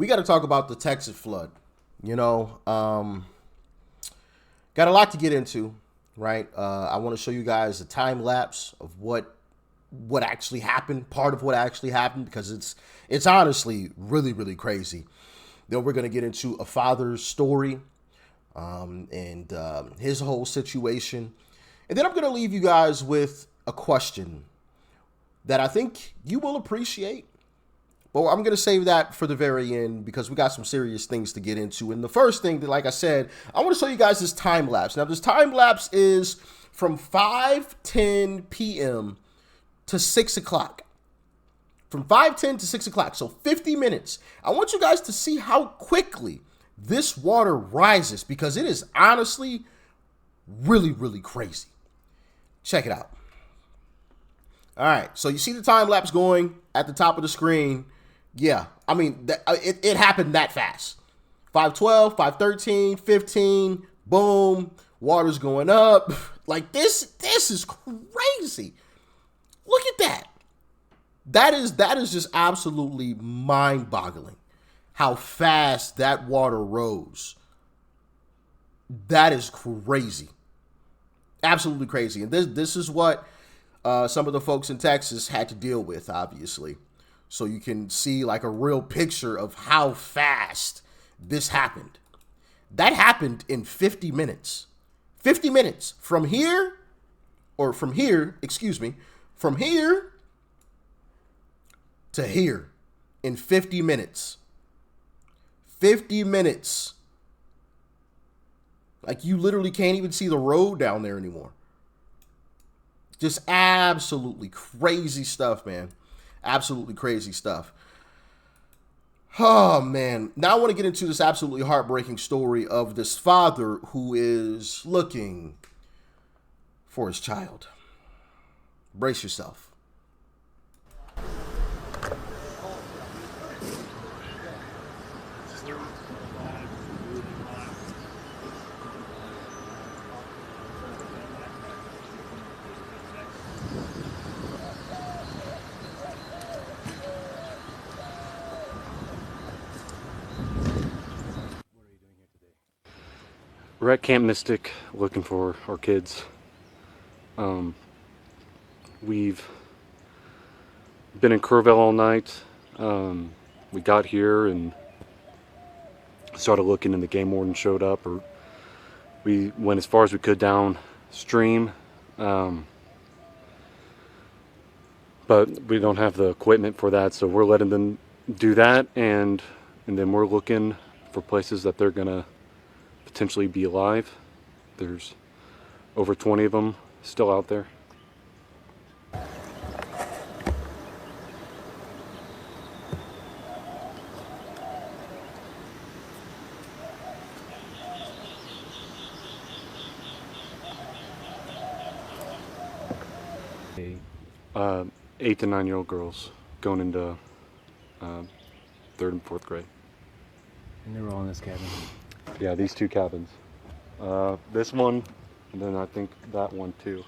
we got to talk about the Texas flood. You know, got a lot to get into, right? I want to show you guys a time lapse of what actually happened, part of what actually happened, because it's honestly really crazy. Then we're gonna get into a father's story, and his whole situation, and then I'm gonna leave you guys with a question that I think you will appreciate. But I'm going to save that for the very end because we got some serious things to get into. And the first thing that, like I said, I want to show you guys this time lapse. Now, this time lapse is from 5:10 p.m. to 6 o'clock. From 5:10 to 6 o'clock, so 50 minutes. I want you guys to see how quickly this water rises because it is honestly really crazy. Check it out. All right, so you see the time lapse going at the top of the screen. Yeah, I mean, it happened that fast. 5:12, 5:13, 15, boom, water's going up. Like this is crazy. Look at that. That is just absolutely mind-boggling how fast that water rose. That is crazy. Absolutely crazy. And this is what some of the folks in Texas had to deal with, obviously. So you can see like a real picture of how fast this happened. That happened in 50 minutes. 50 minutes from here, from here to here in 50 minutes. 50 minutes. Like you literally can't even see the road down there anymore. Just absolutely crazy stuff, man. Absolutely crazy stuff. Oh, man. Now I want to get into this absolutely heartbreaking story of this father who is looking for his child. Brace yourself. We're at Camp Mystic looking for our kids. We've been in Kerrville all night. We got here and started looking, and the game warden showed up. Or we went as far as we could downstream, but we don't have the equipment for that, so we're letting them do that, and then we're looking for places that they're gonna potentially be alive. There's over 20 of them still out there. Uh, 8 to 9-year-old girls going into 3rd and 4th grade. And they were all in this cabin? Yeah, these two cabins. This one, and then I think that one too.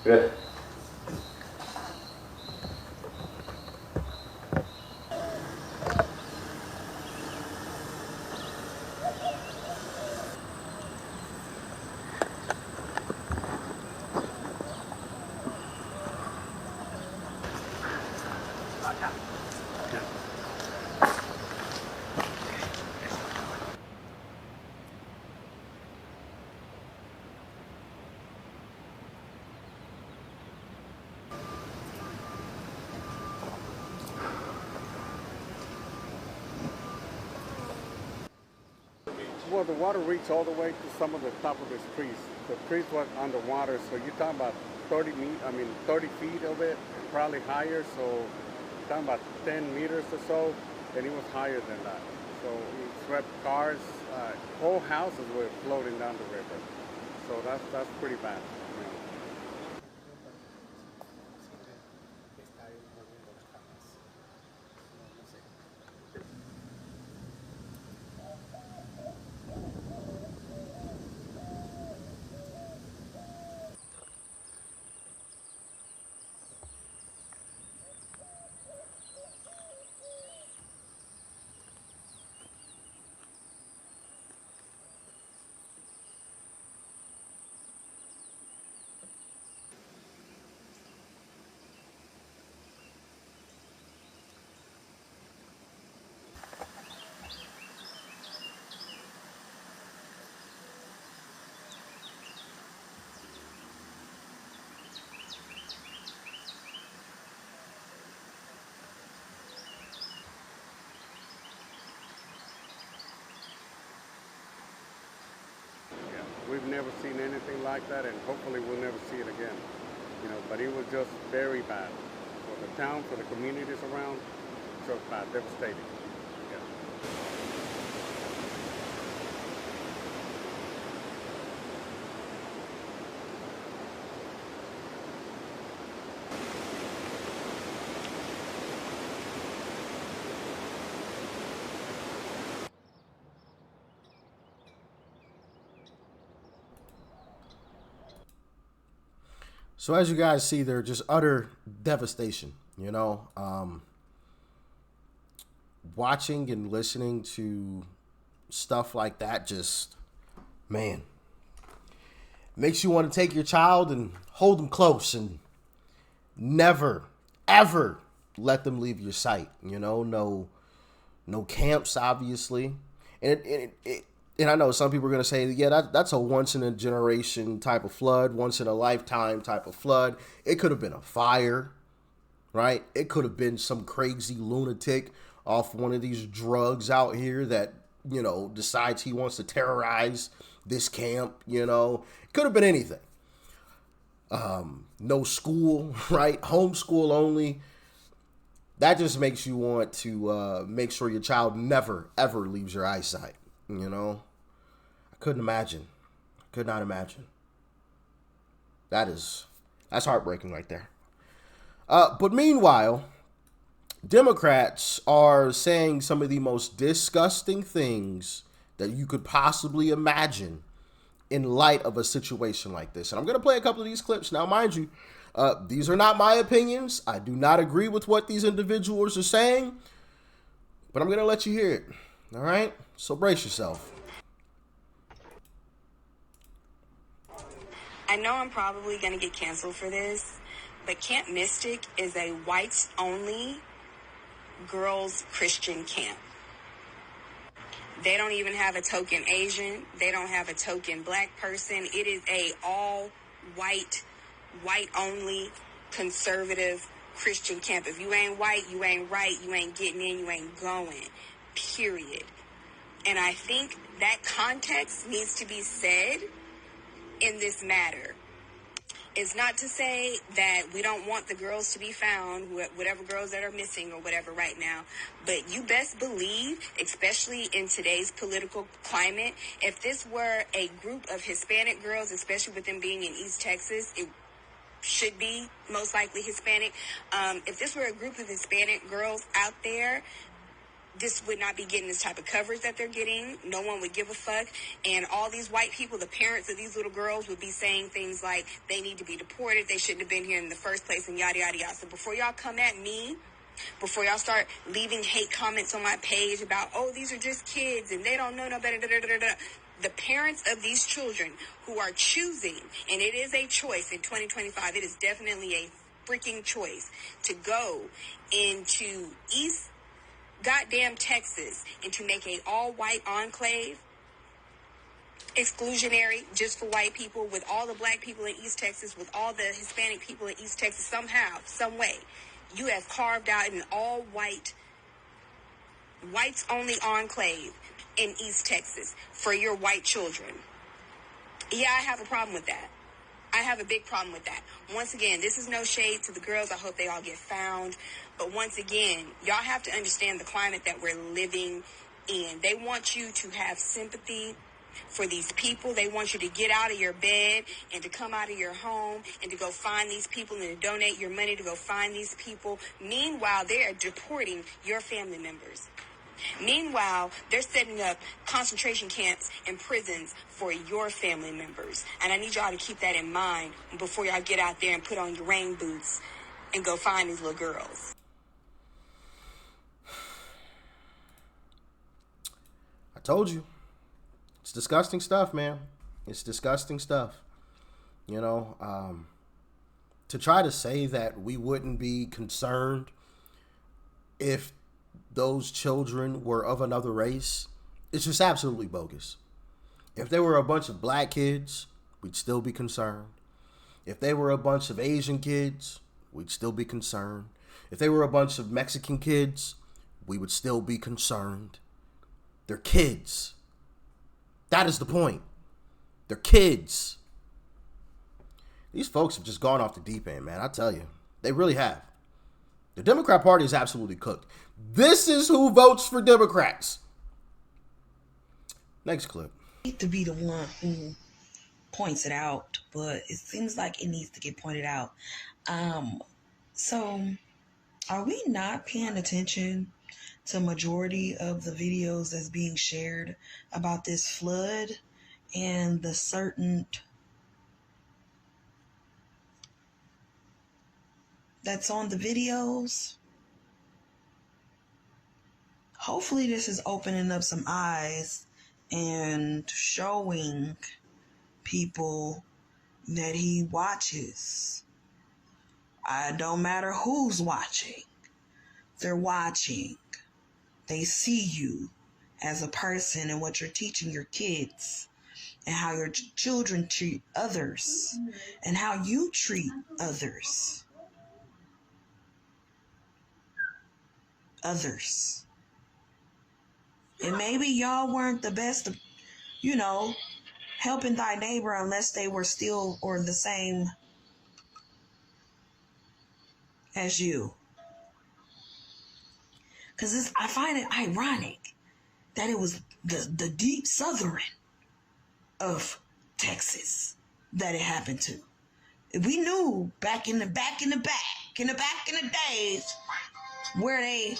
Good. Well, the water reached all the way to some of the top of the trees. The trees were underwater, so you're talking about 30 feet of it, probably higher. So you're talking about 10 meters or so, and it was higher than that. So it swept cars, whole houses were floating down the river. So that's pretty bad. You know. We've never seen anything like that, and hopefully we'll never see it again. You know, but it was just very bad for the town, for the communities around. So bad, devastating. Yeah. So as you guys see, they're just utter devastation, watching and listening to stuff like that just, man, makes you want to take your child and hold them close and never, ever let them leave your sight. No camps, obviously. And I know some people are going to say, yeah, that's a once in a generation type of flood, once in a lifetime type of flood. It could have been a fire, right? It could have been some crazy lunatic off one of these drugs out here that, decides he wants to terrorize this camp, It could have been anything. No school, right? Homeschool only. That just makes you want to make sure your child never, ever leaves your eyesight. I couldn't imagine. I could not imagine. That's heartbreaking right there. But meanwhile, Democrats are saying some of the most disgusting things that you could possibly imagine in light of a situation like this. And I'm going to play a couple of these clips. Now, mind you, these are not my opinions. I do not agree with what these individuals are saying, but I'm going to let you hear it. All right? So brace yourself. I know I'm probably going to get canceled for this, but Camp Mystic is a whites-only girls' Christian camp. They don't even have a token Asian. They don't have a token black person. It is a all-white, white-only, conservative Christian camp. If you ain't white, you ain't right, you ain't getting in, you ain't going, period. And I think that context needs to be said in this matter. It's not to say that we don't want the girls to be found, whatever girls that are missing or whatever right now, but you best believe, especially in today's political climate, if this were a group of Hispanic girls, especially with them being in East Texas, it should be most likely Hispanic. If this were a group of Hispanic girls out there, this would not be getting this type of coverage that they're getting. No one would give a fuck. And all these white people, the parents of these little girls, would be saying things like they need to be deported, they shouldn't have been here in the first place, and yada, yada, yada. So before y'all come at me, before y'all start leaving hate comments on my page about, oh, these are just kids and they don't know no better, da, da, da, da, da. The parents of these children who are choosing, and it is a choice in 2025, it is definitely a freaking choice to go into East goddamn Texas and to make a all-white enclave exclusionary just for white people, with all the black people in East Texas, with all the Hispanic people in East Texas. Somehow, some way, you have carved out an all-white, whites-only enclave in East Texas for your white children. Yeah, I have a problem with that. I have a big problem with that. Once again, this is no shade to the girls. I hope they all get found. But once again, y'all have to understand the climate that we're living in. They want you to have sympathy for these people. They want you to get out of your bed and to come out of your home and to go find these people and to donate your money to go find these people. Meanwhile, they are deporting your family members. Meanwhile, they're setting up concentration camps and prisons for your family members. And I need y'all to keep that in mind before y'all get out there and put on your rain boots and go find these little girls. I told you. It's disgusting stuff, man. It's disgusting stuff. You know, to try to say that we wouldn't be concerned if those children were of another race, it's just absolutely bogus. If they were a bunch of black kids, we'd still be concerned. If they were a bunch of Asian kids, we'd still be concerned. If they were a bunch of Mexican kids, we would still be concerned. They're kids. That is the point. They're kids. These folks have just gone off the deep end, man. I tell you, they really have. The Democrat Party is absolutely cooked. This is who votes for Democrats. Next clip. To be the one who points it out, but it seems like it needs to get pointed out. So are we not paying attention to majority of the videos that's being shared about this flood and the certain that's on the videos? Hopefully this is opening up some eyes and showing people that he watches. I don't matter who's watching. They're watching. They see you as a person and what you're teaching your kids and how your children treat others and how you treat others. And maybe y'all weren't the best of, helping thy neighbor unless they were still or the same as you. Because I find it ironic that it was the deep southern of Texas that it happened to. We knew back in the days where they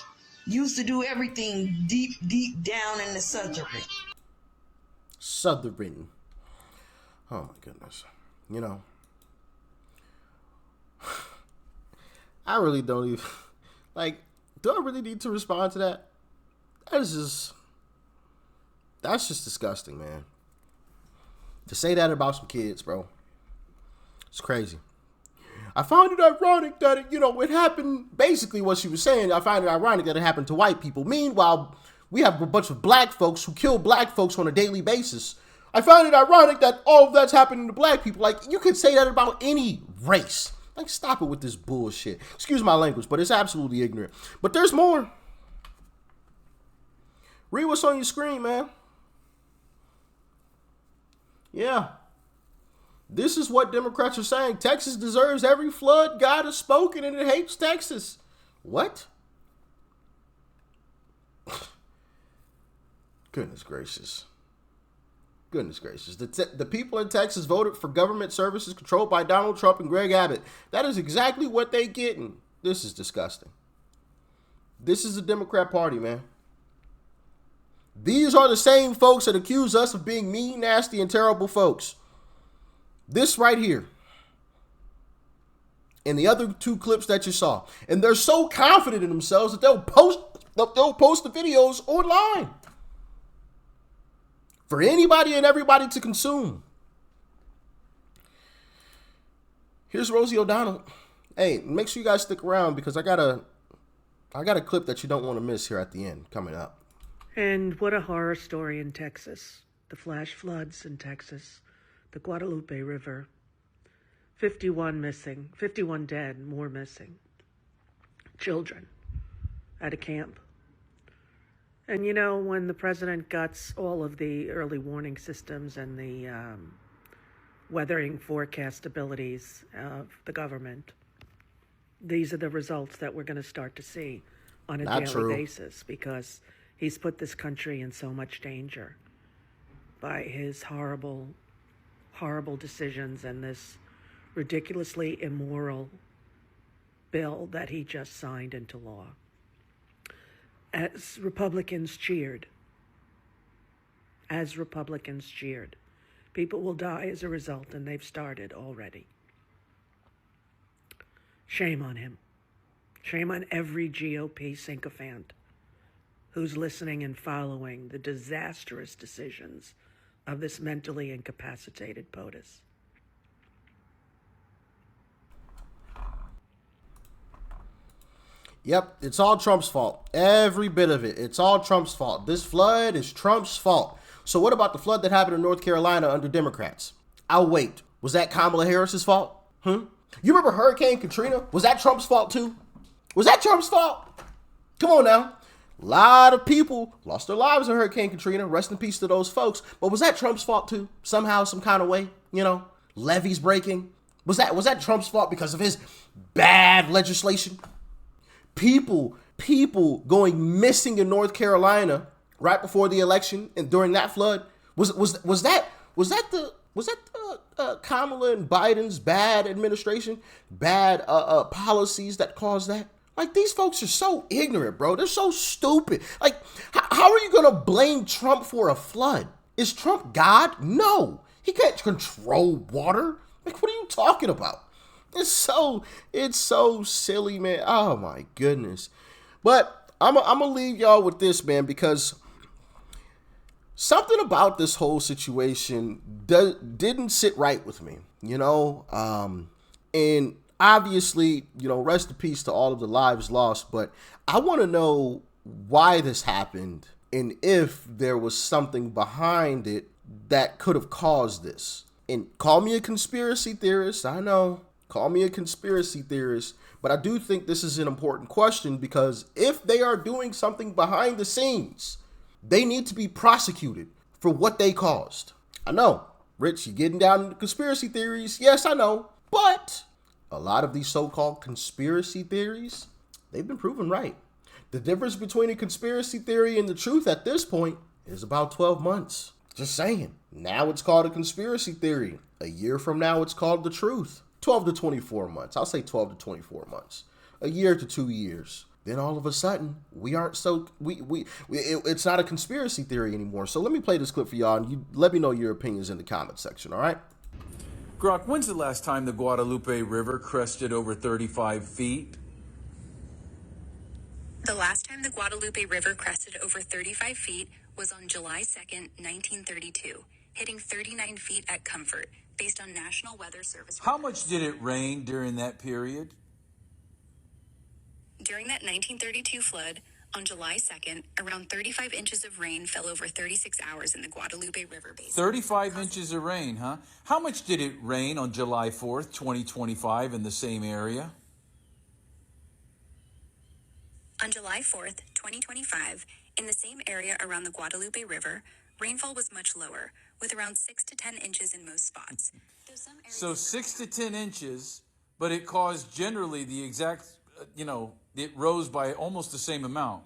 used to do everything deep down in the southern. Southern. Oh my goodness. I really don't even do I really need to respond to that? That's just disgusting, man. To say that about some kids, bro. It's crazy. I found it ironic that it happened, basically what she was saying, I find it ironic that it happened to white people. Meanwhile, we have a bunch of black folks who kill black folks on a daily basis. I find it ironic that all of that's happening to black people. You could say that about any race. Stop it with this bullshit. Excuse my language, but it's absolutely ignorant. But there's more. Read what's on your screen, man. Yeah. This is what Democrats are saying. Texas deserves every flood God has spoken, and it hates Texas. What? Goodness gracious. Goodness gracious. The people in Texas voted for government services controlled by Donald Trump and Greg Abbott. That is exactly what they getting. This is disgusting. This is the Democrat Party, man. These are the same folks that accuse us of being mean, nasty, and terrible folks. This right here. And the other two clips that you saw. And they're so confident in themselves that they'll post the videos online for anybody and everybody to consume. Here's Rosie O'Donnell. Hey, make sure you guys stick around because I got a clip that you don't want to miss here at the end coming up. And what a horror story in Texas. The flash floods in Texas. The Guadalupe River. 51 missing. 51 dead, more missing. Children at a camp. And you know, when the president guts all of the early warning systems and the weathering forecast abilities of the government, these are the results that we're going to start to see on a Not daily true. basis, because he's put this country in so much danger by his horrible, horrible decisions and this ridiculously immoral bill that he just signed into law. As Republicans cheered, people will die as a result, and they've started already. Shame on him. Shame on every GOP sycophant who's listening and following the disastrous decisions of this mentally incapacitated POTUS. Yep, it's all Trump's fault. Every bit of it. It's all Trump's fault. This flood is Trump's fault. So what about the flood that happened in North Carolina under Democrats? I'll wait. Was that Kamala Harris's fault? You remember Hurricane Katrina? Was that Trump's fault too? Was that Trump's fault? Come on now. A lot of people lost their lives in Hurricane Katrina. Rest in peace to those folks. But was that Trump's fault too? Somehow, some kind of way, levees breaking. Was that Trump's fault because of his bad legislation? People going missing in North Carolina right before the election and during that flood. Was that Kamala and Biden's bad administration, bad policies that caused that? Like, these folks are so ignorant, bro. They're so stupid. Like, how are you gonna blame Trump for a flood? Is Trump God? No, he can't control water. Like, what are you talking about? It's so silly, man. Oh my goodness. But I'm gonna leave y'all with this, man, because something about this whole situation didn't sit right with me, and obviously, rest in peace to all of the lives lost, but I want to know why this happened and if there was something behind it that could have caused this. And call me a conspiracy theorist, I know. Call me a conspiracy theorist, but I do think this is an important question, because if they are doing something behind the scenes, they need to be prosecuted for what they caused. I know, Rich, you're getting down into conspiracy theories. Yes, I know, but a lot of these so-called conspiracy theories, they've been proven right. The difference between a conspiracy theory and the truth at this point is about 12 months. Just saying. Now it's called a conspiracy theory. A year from now, it's called the truth. 12 to 24 months. I'll say 12 to 24 months. A year to 2 years. Then all of a sudden, it's not a conspiracy theory anymore. So let me play this clip for y'all, and you let me know your opinions in the comment section, all right? Grok, when's the last time the Guadalupe River crested over 35 feet? The last time the Guadalupe River crested over 35 feet was on July 2nd, 1932, hitting 39 feet at Comfort, based on National Weather Service. How much did it rain during that period? During that 1932 flood, on July 2nd, around 35 inches of rain fell over 36 hours in the Guadalupe River basin. 35 inches of rain, huh? How much did it rain on July 4th, 2025 in the same area? On July 4th, 2025, in the same area around the Guadalupe River, rainfall was much lower, with around 6 to 10 inches in most spots. So 6 to 10 inches, but it caused generally the exact, it rose by almost the same amount.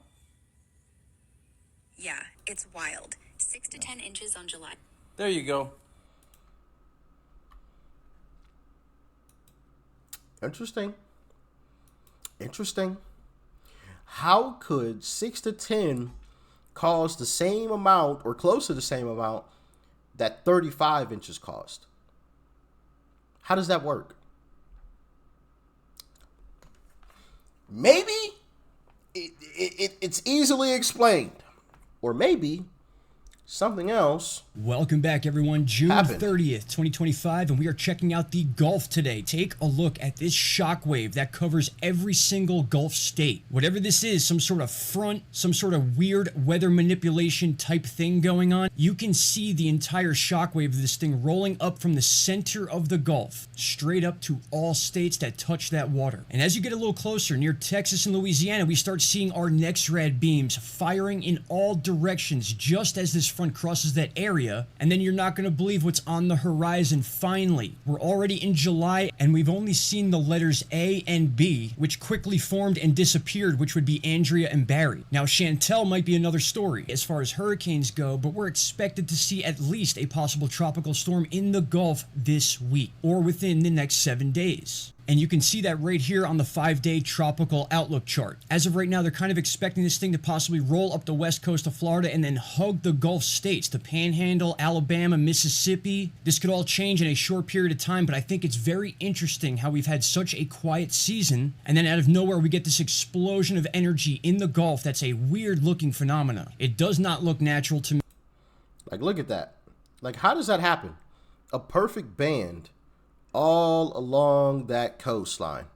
Yeah, it's wild. 6 to 10 inches on July. There you go. Interesting. How could 6 to 10 cause the same amount or close to the same amount that 35 inches caused? How does that work? Maybe it's easily explained. Or maybe something else. Welcome back, everyone. June happened. 30th, 2025, and we are checking out the Gulf today. Take a look at this shockwave that covers every single Gulf state. Whatever this is, some sort of front, some sort of weird weather manipulation type thing going on, you can see the entire shockwave of this thing rolling up from the center of the Gulf, straight up to all states that touch that water. And as you get a little closer, near Texas and Louisiana, we start seeing our next rad beams firing in all directions just as this front crosses that area, and then you're not going to believe what's on the horizon. Finally, we're already in July, and we've only seen the letters A and B, which quickly formed and disappeared, which would be Andrea and Barry. Now, Chantel might be another story as far as hurricanes go, but we're expected to see at least a possible tropical storm in the Gulf this week, or within the next 7 days. And you can see that right here on the 5-day tropical outlook chart. As of right now, they're kind of expecting this thing to possibly roll up the west coast of Florida and then hug the Gulf states, the Panhandle, Alabama, Mississippi. This could all change in a short period of time, but I think it's very interesting how we've had such a quiet season, and then out of nowhere we get this explosion of energy in the Gulf. That's a weird looking phenomena. It does not look natural to me. Like, look at that. Like, how does that happen? A perfect band all along that coastline.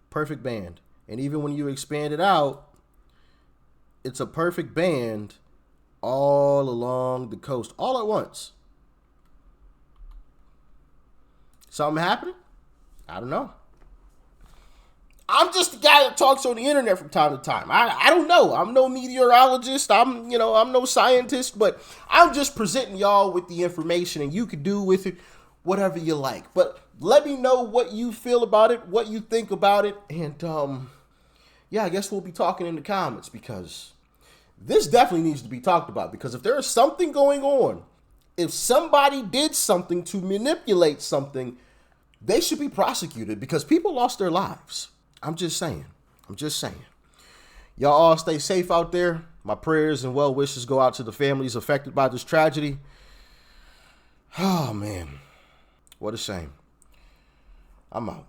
Perfect band. And even when you expand it out, it's a perfect band all along the coast, all at once. Something happening? I don't know. I'm just the guy that talks on the internet from time to time. I don't know. I'm no meteorologist. I'm no scientist, but I'm just presenting y'all with the information, and you could do with it whatever you like. But let me know what you feel about it, what you think about it, and yeah, I guess we'll be talking in the comments, because this definitely needs to be talked about. Because if there is something going on, if somebody did something to manipulate something, they should be prosecuted, because people lost their lives. I'm just saying. Y'all all stay safe out there. My prayers and well wishes go out to the families affected by this tragedy. Oh, man. What a shame. I'm out.